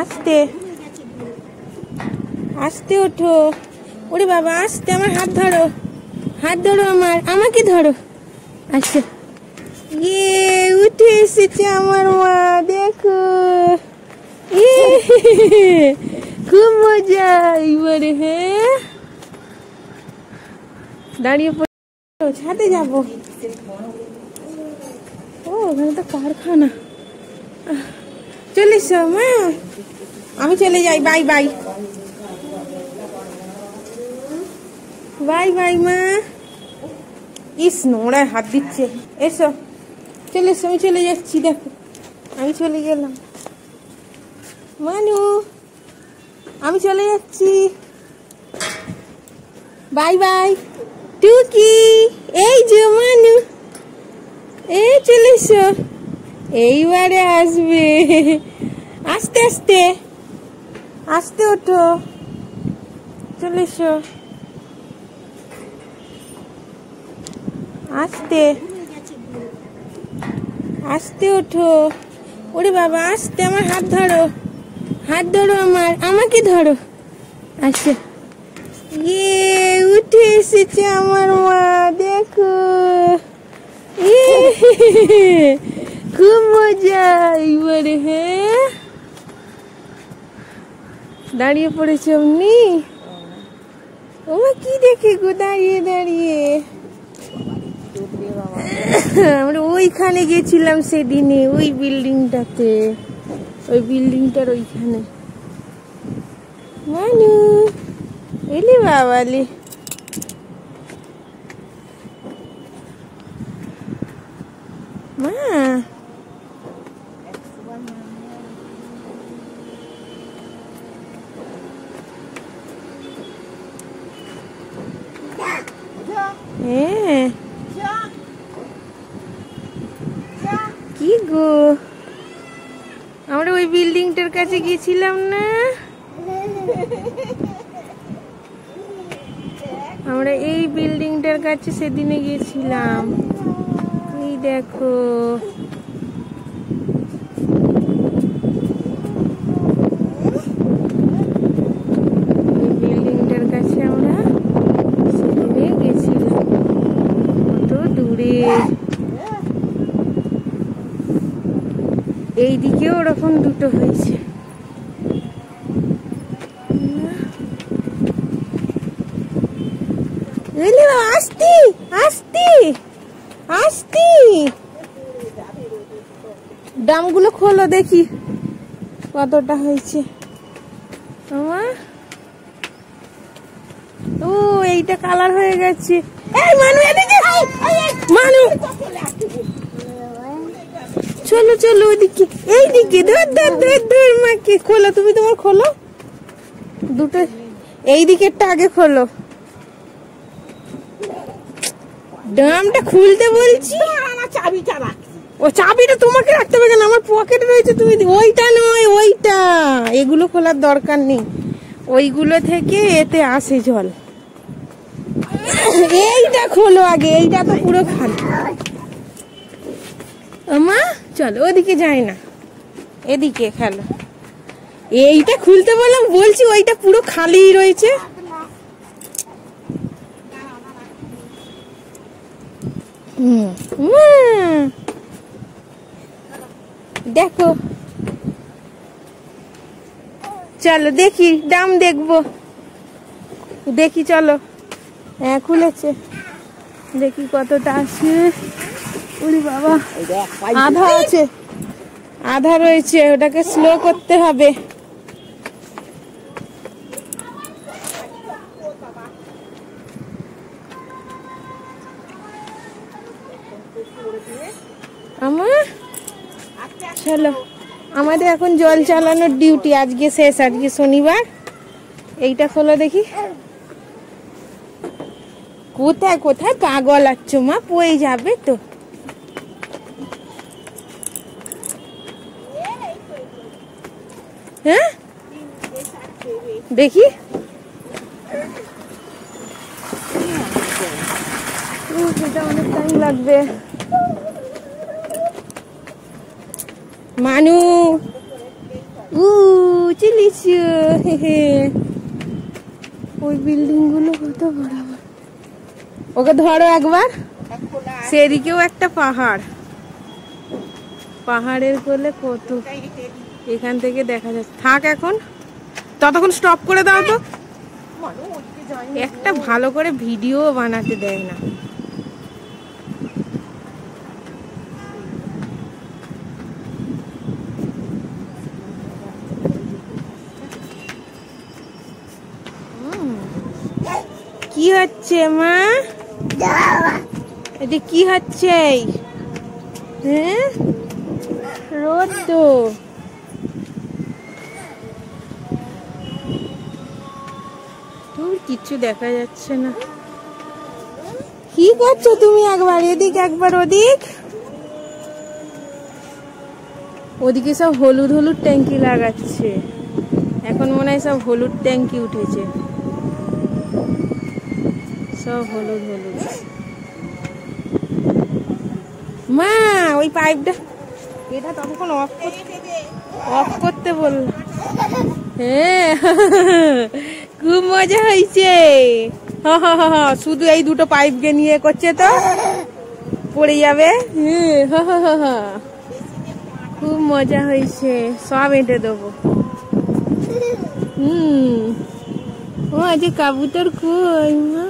আস্তে আস্তে ওঠো। ওরে বাবা আস্তে, আমার হাত ধরো, হাত ধরো, আমাকে ধরো। আচ্ছা, ইয়ে উঠে এসেছে আমার মা, দেখো খুব মজা এইবারে। হ্যাঁ দাঁড়িয়ে পড়ো, ছাদে যাবো। ও ওখানে তো কারখানা। চলে এসো মা, আমি চলে যাই। বাই বাই, বাই বাই মা। ইস নোংরায় হাত দিচ্ছে। এসো চলে এসো, আমি চলে যাচ্ছি। দেখো আমি চলে গেলাম। মানু আমি চলে যাচ্ছি, বাই বাই। টুকি এই যে মানু, এই চলে এসো, এইবারে আসবে। আস্তে আস্তে আস্তে ওঠো, চলে এসো আস্তে আস্তে ওঠো। ওরে বাবা আস্তে, আমার হাত ধরো, হাত ধরো, আমাকে ধরো। আচ্ছা, ইয়ে উঠে এসেছে আমার মা, দেখো খুব মজা এইবারে। হ্যাঁ দাঁড়িয়ে পড়েছে অমনি। ওমা কি দেখে গো দাঁড়িয়ে দাঁড়িয়ে। আমরা ওইখানে গেছিলাম সেদিনে, ওই বিল্ডিংটাতে, ওই বিল্ডিংটার ওইখানে। মানু এলি বাবালি, মা হ্যাঁ কি গো, আমরা ওই বিল্ডিংটার কাছে গেছিলাম না? আমরা এই বিল্ডিংটার কাছে সেদিনে গেছিলাম। এই দেখো বিল্ডিংটার কাছে আমরা সেদিনে গেছিলাম, কত দূরে। এই দিকেও ওরকম দুটো হয়েছে। আস্তি আস্তি আস্তি, ডামগুলো খোলো দেখি কতটা হয়েছে। ও এইটা কালার হয়ে গেছে। এই মানু এদিকে, মানু চলো চলো ওইদিকে, এইদিকে ধর ধর ধর ধর মাকে খোলো। তুমি তোমার খোলো দুটো, এই দিকেরটা আগে খোলো। ড্রামটা খুলতে বলছি। ও চাবিটা তোমাকে রাখতে হবে কেন? আমার পকেটে রয়েছে। তুমি ওইটা নয়, ওইটা, এগুলো খোলার দরকার নেই। ওইগুলো থেকে এতে আসে জল। এইটা খোলো আগে, এইটা তো পুরো খালি। মা চলো ওদিকে যাই না, এদিকে খেলো। এইটা খুলতে বললাম, বলছি ওইটা পুরো খালি রয়েছে। দেখো চলো দেখি, দাম দেখবো, দেখি চলো। হ্যাঁ খুলেছে, দেখি কতটা আছে। ওরে বাবা আধা আছে, আধা রয়েছে, ওটাকে স্লো করতে হবে। চলো আমাদের এখন জল চালানোর ডিউটি আজকে শেষ, আজকে শনিবার। এইটা খোলো দেখি। কোথায় কোথায় পাগল আছো মা, পড়ে যাবে তো। হ্যাঁ দেখি, সেটা অনেক টাইম লাগবে। মানু কচি লিচু। ওই বিল্ডিং গুলো কত বড়। ওকে ধরো একবার। সেদিকেও একটা পাহাড়, পাহাড়ের কোলে কত, এখান থেকে দেখা যাচ্ছে। থাক এখন, ততক্ষণ স্টপ করে দাও তো। একটা ভালো করে ভিডিও বানাতে দেয় না। কি হচ্ছে মা? এটা কি হচ্ছে? হ্যাঁ, রোদ তো। কিচ্ছু দেখা যাচ্ছে না। কি করছো তুমি? একবার এদিক একবার ওদিক। ওদিকে সব হলুদ হলুদ ট্যাঙ্কি লাগাচ্ছে। এখন মনে হয় সব হলুদ ট্যাঙ্কি উঠেছে, সব হলুদ হলুদ। মা ওই পাইপটা, এটা তখন অফ করতে বলল। হ্যাঁ, খুব মজা হয়েছে। শুধু এই দুটো পাইপকে নিয়ে করছে তো, পড়ে যাবে। খুব মজা হয়েছে, সব এঁটে দেবো। ও আজ কাবুতর কই মা?